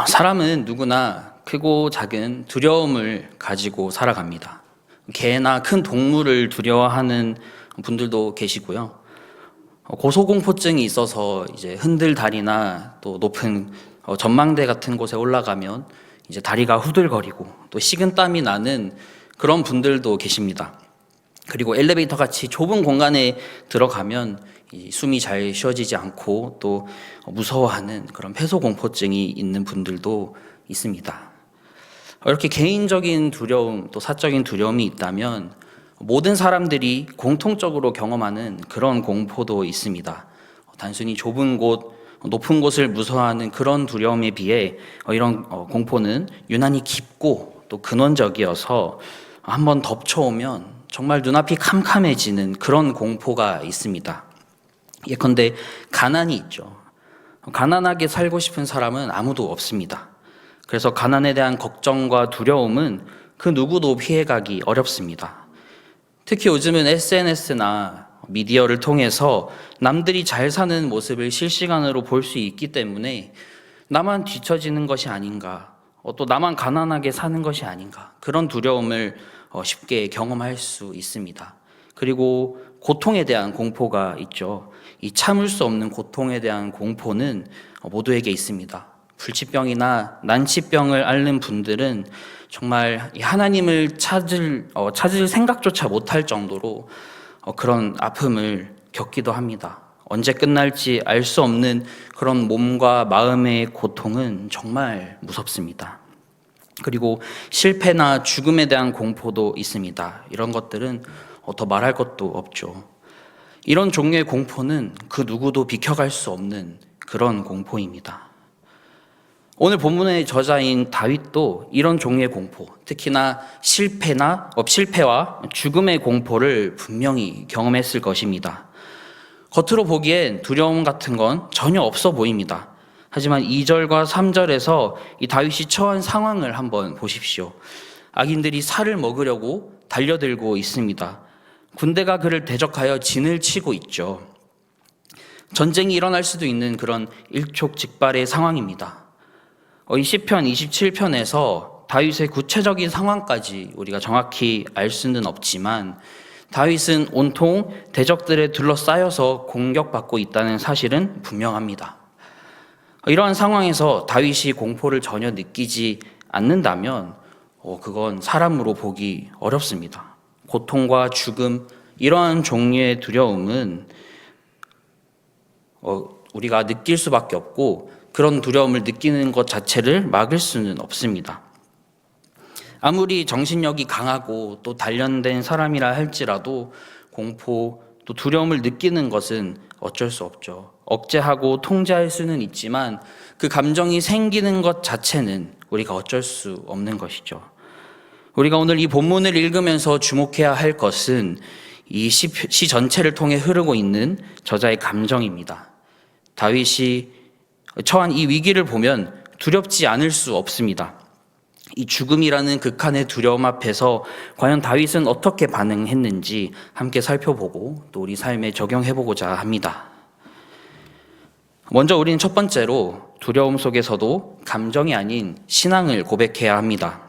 사람은 누구나 크고 작은 두려움을 가지고 살아갑니다. 개나 큰 동물을 두려워하는 분들도 계시고요. 고소공포증이 있어서 이제 흔들 다리나 또 높은 전망대 같은 곳에 올라가면 이제 다리가 후들거리고 또 식은땀이 나는 그런 분들도 계십니다. 그리고 엘리베이터 같이 좁은 공간에 들어가면 숨이 잘 쉬어지지 않고 또 무서워하는 그런 폐소공포증이 있는 분들도 있습니다. 이렇게 개인적인 두려움 또 사적인 두려움이 있다면 모든 사람들이 공통적으로 경험하는 그런 공포도 있습니다. 단순히 좁은 곳, 높은 곳을 무서워하는 그런 두려움에 비해 이런 공포는 유난히 깊고 또 근원적이어서 한번 덮쳐오면 정말 눈앞이 캄캄해지는 그런 공포가 있습니다. 예컨대 가난이 있죠. 가난하게 살고 싶은 사람은 아무도 없습니다. 그래서 가난에 대한 걱정과 두려움은 그 누구도 피해가기 어렵습니다. 특히 요즘은 SNS나 미디어를 통해서 남들이 잘 사는 모습을 실시간으로 볼 수 있기 때문에 나만 뒤처지는 것이 아닌가, 또 나만 가난하게 사는 것이 아닌가, 그런 두려움을 쉽게 경험할 수 있습니다. 그리고 고통에 대한 공포가 있죠. 이 참을 수 없는 고통에 대한 공포는 모두에게 있습니다. 불치병이나 난치병을 앓는 분들은 정말 하나님을 찾을 생각조차 못할 정도로 그런 아픔을 겪기도 합니다. 언제 끝날지 알 수 없는 그런 몸과 마음의 고통은 정말 무섭습니다. 그리고 실패나 죽음에 대한 공포도 있습니다. 이런 것들은 더 말할 것도 없죠. 이런 종류의 공포는 그 누구도 비켜갈 수 없는 그런 공포입니다. 오늘 본문의 저자인 다윗도 이런 종류의 공포, 특히나 실패와 죽음의 공포를 분명히 경험했을 것입니다. 겉으로 보기엔 두려움 같은 건 전혀 없어 보입니다. 하지만 2절과 3절에서 이 다윗이 처한 상황을 한번 보십시오. 악인들이 살을 먹으려고 달려들고 있습니다. 군대가 그를 대적하여 진을 치고 있죠. 전쟁이 일어날 수도 있는 그런 일촉즉발의 상황입니다. 이 시편 27편에서 다윗의 구체적인 상황까지 우리가 정확히 알 수는 없지만 다윗은 온통 대적들에 둘러싸여서 공격받고 있다는 사실은 분명합니다. 이러한 상황에서 다윗이 공포를 전혀 느끼지 않는다면 그건 사람으로 보기 어렵습니다. 고통과 죽음, 이러한 종류의 두려움은 우리가 느낄 수밖에 없고 그런 두려움을 느끼는 것 자체를 막을 수는 없습니다. 아무리 정신력이 강하고 또 단련된 사람이라 할지라도 공포, 또 두려움을 느끼는 것은 어쩔 수 없죠. 억제하고 통제할 수는 있지만 그 감정이 생기는 것 자체는 우리가 어쩔 수 없는 것이죠. 우리가 오늘 이 본문을 읽으면서 주목해야 할 것은 이 시 전체를 통해 흐르고 있는 저자의 감정입니다. 다윗이 처한 이 위기를 보면 두렵지 않을 수 없습니다. 이 죽음이라는 극한의 두려움 앞에서 과연 다윗은 어떻게 반응했는지 함께 살펴보고 또 우리 삶에 적용해보고자 합니다. 먼저 우리는 첫 번째로 두려움 속에서도 감정이 아닌 신앙을 고백해야 합니다.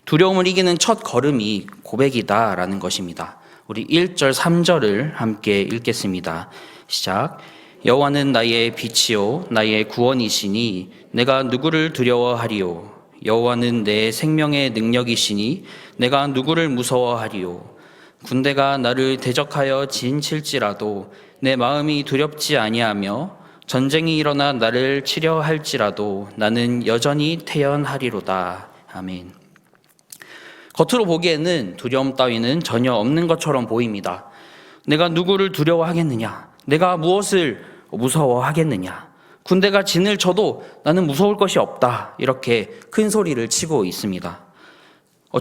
두려움을 이기는 첫 걸음이 고백이다라는 것입니다. 우리 1절, 3절을 함께 읽겠습니다. 시작. 여호와는 나의 빛이요 나의 구원이시니 내가 누구를 두려워하리요. 여호와는 내 생명의 능력이시니 내가 누구를 무서워하리요. 군대가 나를 대적하여 진칠지라도 내 마음이 두렵지 아니하며 전쟁이 일어나 나를 치려 할지라도 나는 여전히 태연하리로다. 아멘. 겉으로 보기에는 두려움 따위는 전혀 없는 것처럼 보입니다. 내가 누구를 두려워하겠느냐? 내가 무엇을 무서워하겠느냐? 군대가 진을 쳐도 나는 무서울 것이 없다. 이렇게 큰 소리를 치고 있습니다.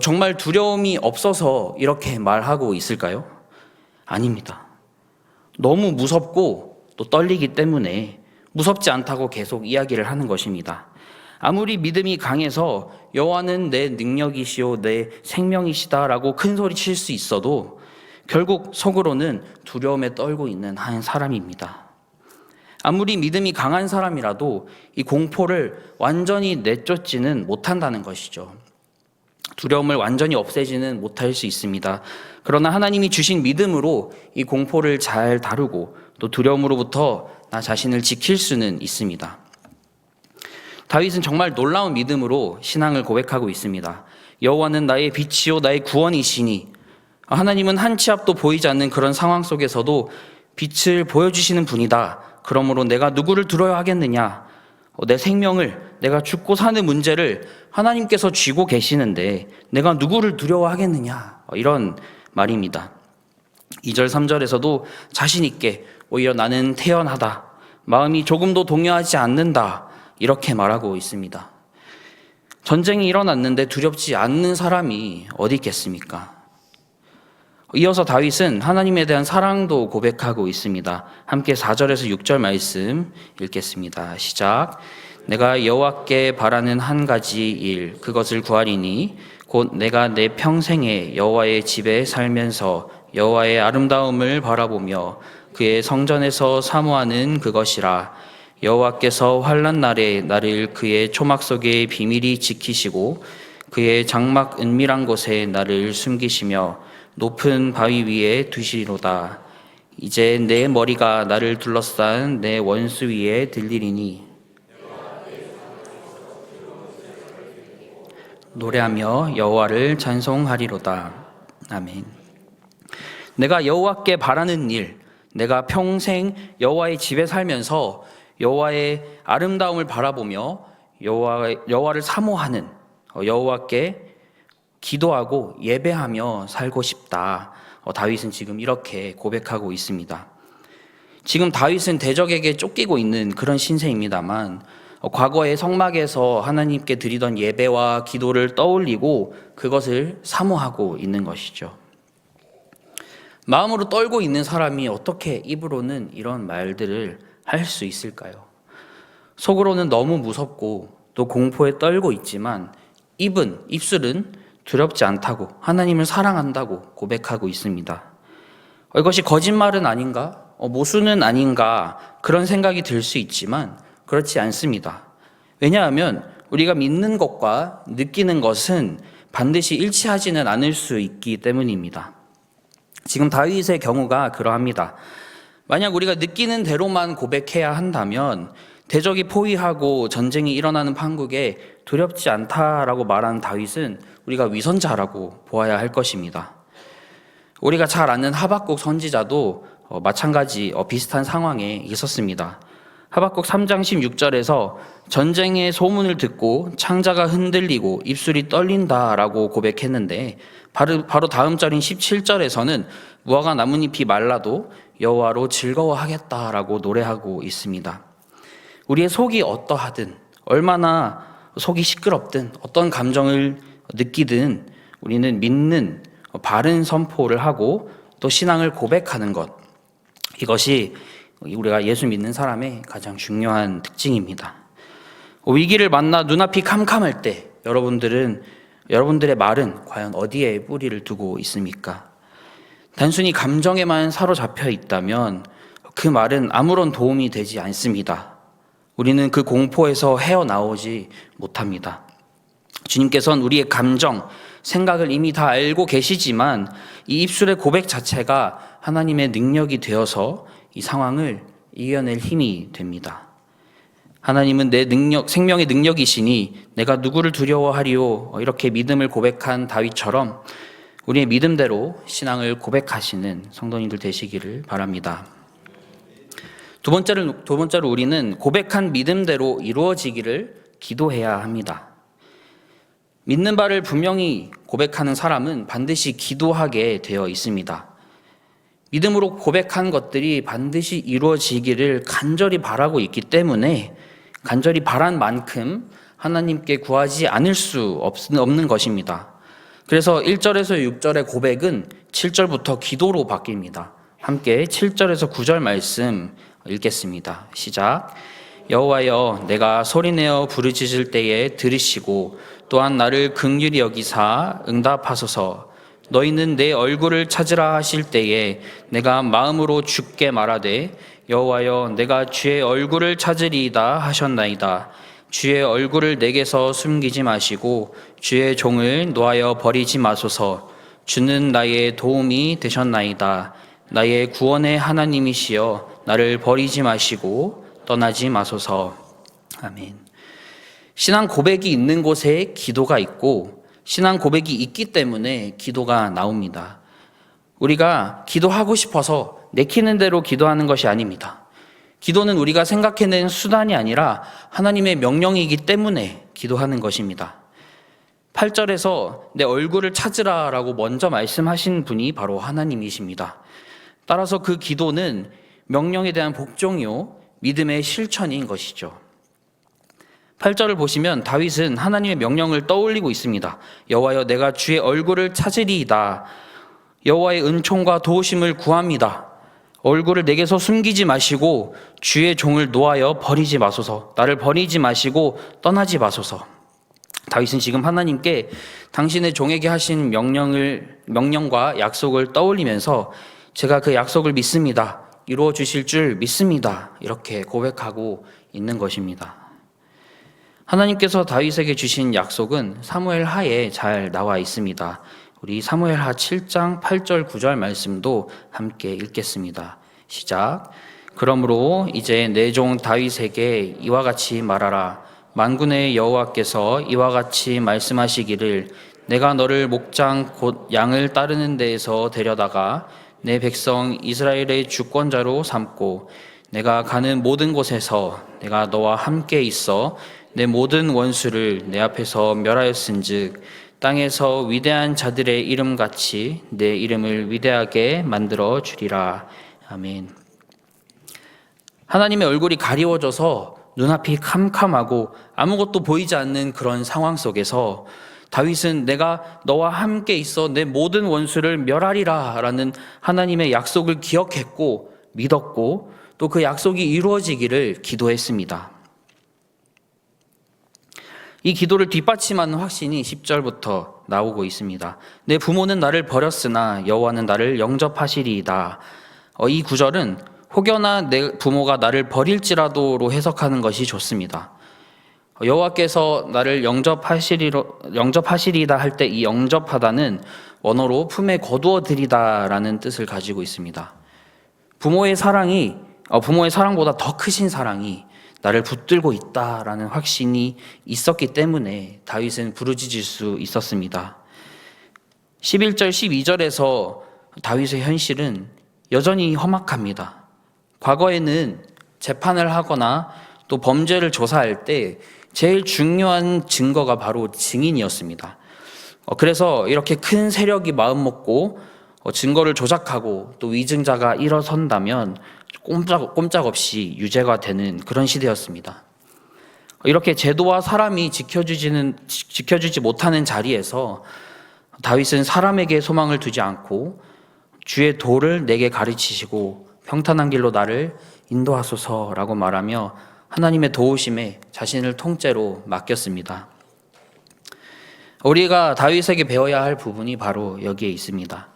정말 두려움이 없어서 이렇게 말하고 있을까요? 아닙니다. 너무 무섭고 또 떨리기 때문에 무섭지 않다고 계속 이야기를 하는 것입니다. 아무리 믿음이 강해서 여호와는 내 능력이시오 내 생명이시다라고 큰 소리 칠 수 있어도 결국 속으로는 두려움에 떨고 있는 한 사람입니다. 아무리 믿음이 강한 사람이라도 이 공포를 완전히 내쫓지는 못한다는 것이죠. 두려움을 완전히 없애지는 못할 수 있습니다. 그러나 하나님이 주신 믿음으로 이 공포를 잘 다루고 또 두려움으로부터 나 자신을 지킬 수는 있습니다. 다윗은 정말 놀라운 믿음으로 신앙을 고백하고 있습니다. 여호와는 나의 빛이요 나의 구원이시니, 하나님은 한 치 앞도 보이지 않는 그런 상황 속에서도 빛을 보여주시는 분이다. 그러므로 내가 누구를 두려워야 하겠느냐? 내 생명을, 내가 죽고 사는 문제를 하나님께서 쥐고 계시는데 내가 누구를 두려워하겠느냐? 이런 말입니다. 2절 3절에서도 자신 있게 오히려 나는 태연하다, 마음이 조금도 동요하지 않는다, 이렇게 말하고 있습니다. 전쟁이 일어났는데 두렵지 않는 사람이 어디 있겠습니까? 이어서 다윗은 하나님에 대한 사랑도 고백하고 있습니다. 함께 4절에서 6절 말씀 읽겠습니다. 시작. 내가 여호와께 바라는 한 가지 일, 그것을 구하리니 곧 내가 내 평생에 여호와의 집에 살면서 여호와의 아름다움을 바라보며 그의 성전에서 사모하는 그것이라. 여호와께서 환난 날에 나를 그의 초막 속에 비밀히 지키시고 그의 장막 은밀한 곳에 나를 숨기시며 높은 바위 위에 두시리로다. 이제 내 머리가 나를 둘러싼 내 원수 위에 들리리니 노래하며 여호와를 찬송하리로다. 아멘. 내가 여호와께 바라는 일, 내가 평생 여호와의 집에 살면서 여호와의 아름다움을 바라보며 여호와를 사모하는, 여호와께 기도하고 예배하며 살고 싶다. 다윗은 지금 이렇게 고백하고 있습니다. 지금 다윗은 대적에게 쫓기고 있는 그런 신세입니다만 과거의 성막에서 하나님께 드리던 예배와 기도를 떠올리고 그것을 사모하고 있는 것이죠. 마음으로 떨고 있는 사람이 어떻게 입으로는 이런 말들을 할 수 있을까요? 속으로는 너무 무섭고 또 공포에 떨고 있지만 입술은 두렵지 않다고, 하나님을 사랑한다고 고백하고 있습니다. 이것이 거짓말은 아닌가? 모순은 아닌가? 그런 생각이 들 수 있지만 그렇지 않습니다. 왜냐하면 우리가 믿는 것과 느끼는 것은 반드시 일치하지는 않을 수 있기 때문입니다. 지금 다윗의 경우가 그러합니다. 만약 우리가 느끼는 대로만 고백해야 한다면 대적이 포위하고 전쟁이 일어나는 판국에 두렵지 않다라고 말하는 다윗은 우리가 위선자라고 보아야 할 것입니다. 우리가 잘 아는 하박국 선지자도 마찬가지 비슷한 상황에 있었습니다. 하박국 3장 16절에서 전쟁의 소문을 듣고 창자가 흔들리고 입술이 떨린다라고 고백했는데 바로 다음 절인 17절에서는 무화과 나뭇잎이 말라도 여호와로 즐거워하겠다라고 노래하고 있습니다. 우리의 속이 어떠하든, 얼마나 속이 시끄럽든, 어떤 감정을 느끼든 우리는 믿는 바른 선포를 하고 또 신앙을 고백하는 것, 이것이 우리가 예수 믿는 사람의 가장 중요한 특징입니다. 위기를 만나 눈앞이 캄캄할 때 여러분들의 말은 과연 어디에 뿌리를 두고 있습니까? 단순히 감정에만 사로잡혀 있다면 그 말은 아무런 도움이 되지 않습니다. 우리는 그 공포에서 헤어나오지 못합니다. 주님께서는 우리의 감정, 생각을 이미 다 알고 계시지만 이 입술의 고백 자체가 하나님의 능력이 되어서 이 상황을 이겨낼 힘이 됩니다. 하나님은 내 능력, 생명의 능력이시니 내가 누구를 두려워하리요? 이렇게 믿음을 고백한 다윗처럼 우리의 믿음대로 신앙을 고백하시는 성도님들 되시기를 바랍니다. 두 번째로 우리는 고백한 믿음대로 이루어지기를 기도해야 합니다. 믿는 바를 분명히 고백하는 사람은 반드시 기도하게 되어 있습니다. 믿음으로 고백한 것들이 반드시 이루어지기를 간절히 바라고 있기 때문에 간절히 바란 만큼 하나님께 구하지 않을 수 없는 것입니다. 그래서 1절에서 6절의 고백은 7절부터 기도로 바뀝니다. 함께 7절에서 9절 말씀 읽겠습니다. 시작. 여호와여, 내가 소리내어 부르짖을 때에 들으시고 또한 나를 긍휼히 여기사 응답하소서. 너희는 내 얼굴을 찾으라 하실 때에 내가 마음으로 주께 말하되 여호와여 내가 주의 얼굴을 찾으리이다 하셨나이다. 주의 얼굴을 내게서 숨기지 마시고 주의 종을 놓아여 버리지 마소서. 주는 나의 도움이 되셨나이다. 나의 구원의 하나님이시여 나를 버리지 마시고 떠나지 마소서. 아멘. 신앙 고백이 있는 곳에 기도가 있고 신앙 고백이 있기 때문에 기도가 나옵니다. 우리가 기도하고 싶어서 내키는 대로 기도하는 것이 아닙니다. 기도는 우리가 생각해낸 수단이 아니라 하나님의 명령이기 때문에 기도하는 것입니다. 8절에서 내 얼굴을 찾으라 라고 먼저 말씀하신 분이 바로 하나님이십니다. 따라서 그 기도는 명령에 대한 복종이요 믿음의 실천인 것이죠. 8절을 보시면 다윗은 하나님의 명령을 떠올리고 있습니다. 여호와여 내가 주의 얼굴을 찾으리이다. 여호와의 은총과 도우심을 구합니다. 얼굴을 내게서 숨기지 마시고 주의 종을 놓아여 버리지 마소서. 나를 버리지 마시고 떠나지 마소서. 다윗은 지금 하나님께 당신의 종에게 하신 명령과 약속을 떠올리면서 제가 그 약속을 믿습니다. 이루어 주실 줄 믿습니다. 이렇게 고백하고 있는 것입니다. 하나님께서 다윗에게 주신 약속은 사무엘 하에 잘 나와 있습니다. 우리 사무엘 하 7장 8절 9절 말씀도 함께 읽겠습니다. 시작. 그러므로 이제 내 종 다윗에게 이와 같이 말하라. 만군의 여호와께서 이와 같이 말씀하시기를 내가 너를 목장 곧 양을 따르는 데에서 데려다가 내 백성 이스라엘의 주권자로 삼고 내가 가는 모든 곳에서 내가 너와 함께 있어 내 모든 원수를 내 앞에서 멸하였은즉 땅에서 위대한 자들의 이름같이 내 이름을 위대하게 만들어 주리라. 아멘. 하나님의 얼굴이 가리워져서 눈앞이 캄캄하고 아무것도 보이지 않는 그런 상황 속에서 다윗은 내가 너와 함께 있어 내 모든 원수를 멸하리라 라는 하나님의 약속을 기억했고 믿었고 또 그 약속이 이루어지기를 기도했습니다. 이 기도를 뒷받침하는 확신이 10절부터 나오고 있습니다. 내 부모는 나를 버렸으나 여호와는 나를 영접하시리이다. 이 구절은 혹여나 내 부모가 나를 버릴지라도로 해석하는 것이 좋습니다. 여호와께서 나를 영접하시리이다 할 때 이 영접하다는 원어로 품에 거두어들이다라는 뜻을 가지고 있습니다. 부모의 사랑보다 더 크신 사랑이 나를 붙들고 있다라는 확신이 있었기 때문에 다윗은 부르짖을 수 있었습니다. 11절 12절에서 다윗의 현실은 여전히 험악합니다. 과거에는 재판을 하거나 또 범죄를 조사할 때 제일 중요한 증거가 바로 증인이었습니다. 그래서 이렇게 큰 세력이 마음먹고 증거를 조작하고 또 위증자가 일어선다면 꼼짝없이 유죄가 되는 그런 시대였습니다. 이렇게 제도와 사람이 지켜주지 못하는 자리에서 다윗은 사람에게 소망을 두지 않고 주의 도를 내게 가르치시고 평탄한 길로 나를 인도하소서라고 말하며 하나님의 도우심에 자신을 통째로 맡겼습니다. 우리가 다윗에게 배워야 할 부분이 바로 여기에 있습니다.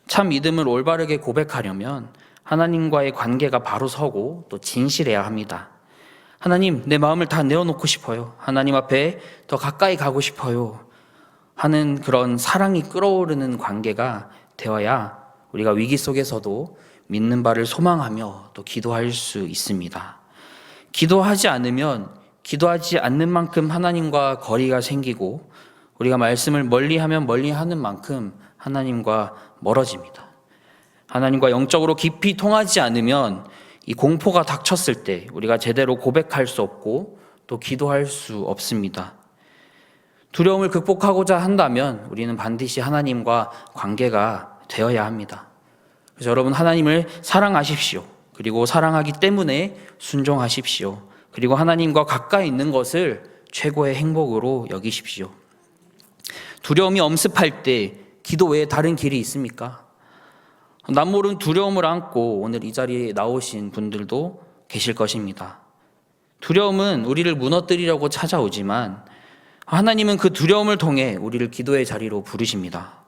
참 믿음을 올바르게 고백하려면 하나님과의 관계가 바로 서고 또 진실해야 합니다. 하나님, 내 마음을 다 내어놓고 싶어요. 하나님 앞에 더 가까이 가고 싶어요. 하는 그런 사랑이 끓어오르는 관계가 되어야 우리가 위기 속에서도 믿는 바를 소망하며 또 기도할 수 있습니다. 기도하지 않는 만큼 하나님과 거리가 생기고 우리가 말씀을 멀리하면 멀리하는 만큼 하나님과 멀어집니다. 하나님과 영적으로 깊이 통하지 않으면 이 공포가 닥쳤을 때 우리가 제대로 고백할 수 없고 또 기도할 수 없습니다. 두려움을 극복하고자 한다면 우리는 반드시 하나님과 관계가 되어야 합니다. 그래서 여러분 하나님을 사랑하십시오. 그리고 사랑하기 때문에 순종하십시오. 그리고 하나님과 가까이 있는 것을 최고의 행복으로 여기십시오. 두려움이 엄습할 때 기도 외에 다른 길이 있습니까? 남모른 두려움을 안고 오늘 이 자리에 나오신 분들도 계실 것입니다. 두려움은 우리를 무너뜨리려고 찾아오지만 하나님은 그 두려움을 통해 우리를 기도의 자리로 부르십니다.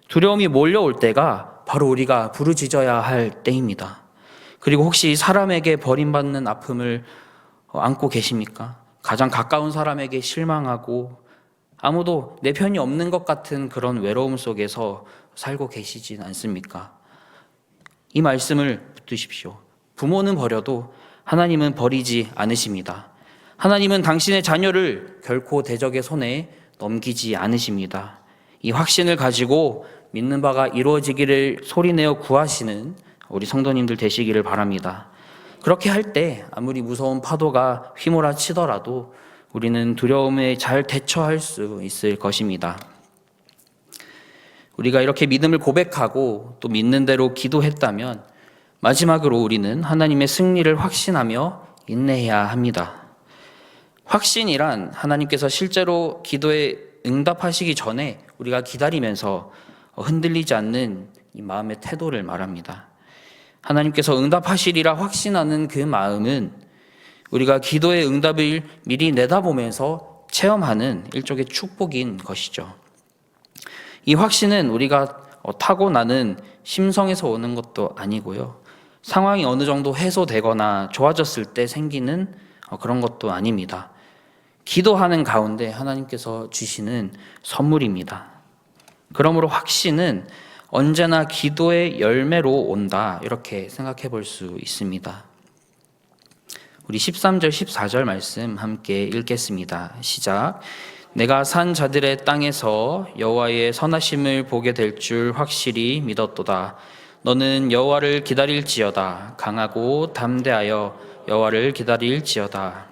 두려움이 몰려올 때가 바로 우리가 부르짖어야 할 때입니다. 그리고 혹시 사람에게 버림받는 아픔을 안고 계십니까? 가장 가까운 사람에게 실망하고 아무도 내 편이 없는 것 같은 그런 외로움 속에서 살고 계시진 않습니까? 이 말씀을 붙드십시오. 부모는 버려도 하나님은 버리지 않으십니다. 하나님은 당신의 자녀를 결코 대적의 손에 넘기지 않으십니다. 이 확신을 가지고 믿는 바가 이루어지기를 소리내어 구하시는 우리 성도님들 되시기를 바랍니다. 그렇게 할 때 아무리 무서운 파도가 휘몰아치더라도 우리는 두려움에 잘 대처할 수 있을 것입니다. 우리가 이렇게 믿음을 고백하고 또 믿는 대로 기도했다면 마지막으로 우리는 하나님의 승리를 확신하며 인내해야 합니다. 확신이란 하나님께서 실제로 기도에 응답하시기 전에 우리가 기다리면서 흔들리지 않는 이 마음의 태도를 말합니다. 하나님께서 응답하시리라 확신하는 그 마음은 우리가 기도의 응답을 미리 내다보면서 체험하는 일종의 축복인 것이죠. 이 확신은 우리가 타고나는 심성에서 오는 것도 아니고요. 상황이 어느 정도 해소되거나 좋아졌을 때 생기는 그런 것도 아닙니다. 기도하는 가운데 하나님께서 주시는 선물입니다. 그러므로 확신은 언제나 기도의 열매로 온다, 이렇게 생각해 볼 수 있습니다. 우리 13절 14절 말씀 함께 읽겠습니다. 시작. 내가 산 자들의 땅에서 여호와의 선하심을 보게 될 줄 확실히 믿었도다. 너는 여호와를 기다릴지어다. 강하고 담대하여 여호와를 기다릴지어다.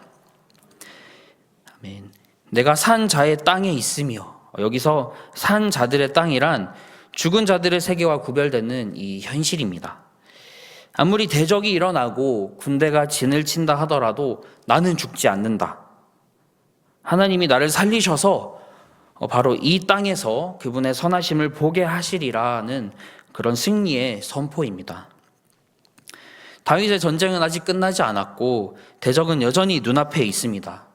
아멘. 내가 산 자의 땅에 있으며, 여기서 산 자들의 땅이란 죽은 자들의 세계와 구별되는 이 현실입니다. 아무리 대적이 일어나고 군대가 진을 친다 하더라도 나는 죽지 않는다. 하나님이 나를 살리셔서 바로 이 땅에서 그분의 선하심을 보게 하시리라는 그런 승리의 선포입니다. 다윗의 전쟁은 아직 끝나지 않았고 대적은 여전히 눈앞에 있습니다.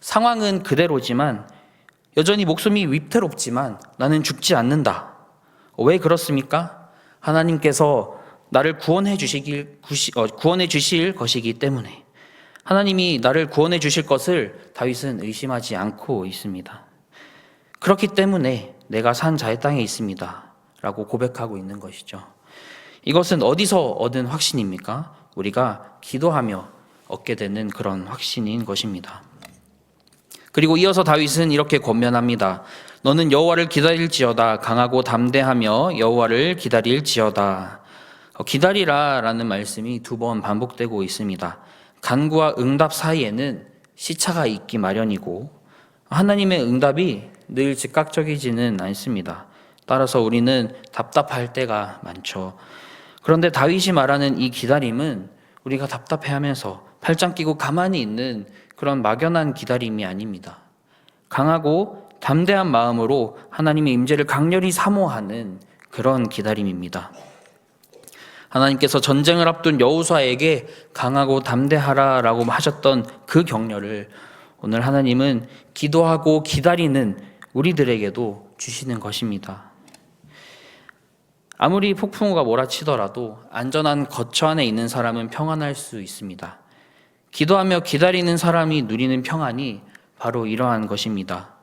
상황은 그대로지만 여전히 목숨이 위태롭지만 나는 죽지 않는다. 왜 그렇습니까? 하나님께서 나를 구원해 주실 것이기 때문에, 하나님이 나를 구원해 주실 것을 다윗은 의심하지 않고 있습니다. 그렇기 때문에 내가 산 자의 땅에 있습니다 라고 고백하고 있는 것이죠. 이것은 어디서 얻은 확신입니까? 우리가 기도하며 얻게 되는 그런 확신인 것입니다. 그리고 이어서 다윗은 이렇게 권면합니다. 너는 여호와를 기다릴지어다. 강하고 담대하며 여호와를 기다릴지어다. 기다리라 라는 말씀이 2번 반복되고 있습니다. 간구와 응답 사이에는 시차가 있기 마련이고 하나님의 응답이 늘 즉각적이지는 않습니다. 따라서 우리는 답답할 때가 많죠. 그런데 다윗이 말하는 이 기다림은 우리가 답답해하면서 팔짱 끼고 가만히 있는 그런 막연한 기다림이 아닙니다. 강하고 담대한 마음으로 하나님의 임재를 강렬히 사모하는 그런 기다림입니다. 하나님께서 전쟁을 앞둔 여호수아에게 강하고 담대하라라고 하셨던 그 격려를 오늘 하나님은 기도하고 기다리는 우리들에게도 주시는 것입니다. 아무리 폭풍우가 몰아치더라도 안전한 거처 안에 있는 사람은 평안할 수 있습니다. 기도하며 기다리는 사람이 누리는 평안이 바로 이러한 것입니다.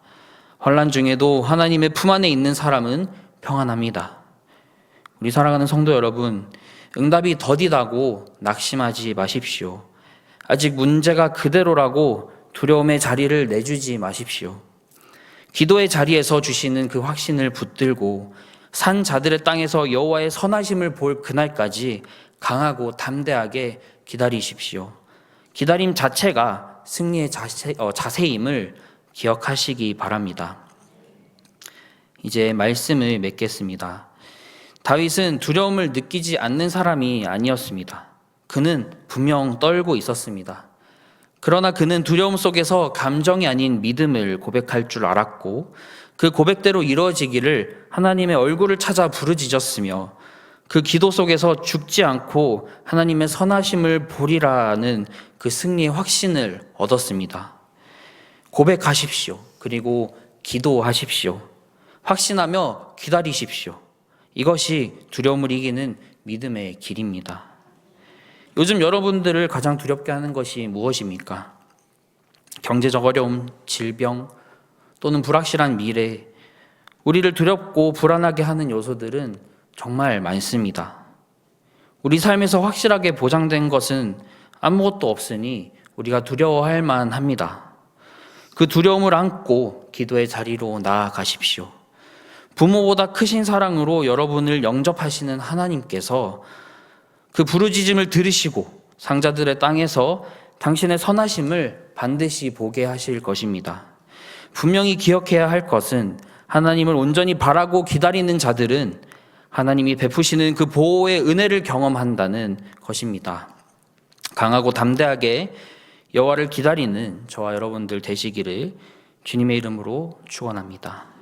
환난 중에도 하나님의 품 안에 있는 사람은 평안합니다. 우리 사랑하는 성도 여러분, 응답이 더디다고 낙심하지 마십시오. 아직 문제가 그대로라고 두려움의 자리를 내주지 마십시오. 기도의 자리에서 주시는 그 확신을 붙들고 산 자들의 땅에서 여호와의 선하심을 볼 그날까지 강하고 담대하게 기다리십시오. 기다림 자체가 승리의 자세임을 기억하시기 바랍니다. 이제 말씀을 맺겠습니다. 다윗은 두려움을 느끼지 않는 사람이 아니었습니다. 그는 분명 떨고 있었습니다. 그러나 그는 두려움 속에서 감정이 아닌 믿음을 고백할 줄 알았고 그 고백대로 이루어지기를 하나님의 얼굴을 찾아 부르짖었으며 그 기도 속에서 죽지 않고 하나님의 선하심을 보리라는 그 승리의 확신을 얻었습니다. 고백하십시오. 그리고 기도하십시오. 확신하며 기다리십시오. 이것이 두려움을 이기는 믿음의 길입니다. 요즘 여러분들을 가장 두렵게 하는 것이 무엇입니까? 경제적 어려움, 질병, 또는 불확실한 미래, 우리를 두렵고 불안하게 하는 요소들은 정말 많습니다. 우리 삶에서 확실하게 보장된 것은 아무것도 없으니 우리가 두려워할 만합니다. 그 두려움을 안고 기도의 자리로 나아가십시오. 부모보다 크신 사랑으로 여러분을 영접하시는 하나님께서 그 부르짖음을 들으시고 상자들의 땅에서 당신의 선하심을 반드시 보게 하실 것입니다. 분명히 기억해야 할 것은 하나님을 온전히 바라고 기다리는 자들은 하나님이 베푸시는 그 보호의 은혜를 경험한다는 것입니다. 강하고 담대하게 여호와를 기다리는 저와 여러분들 되시기를 주님의 이름으로 축원합니다.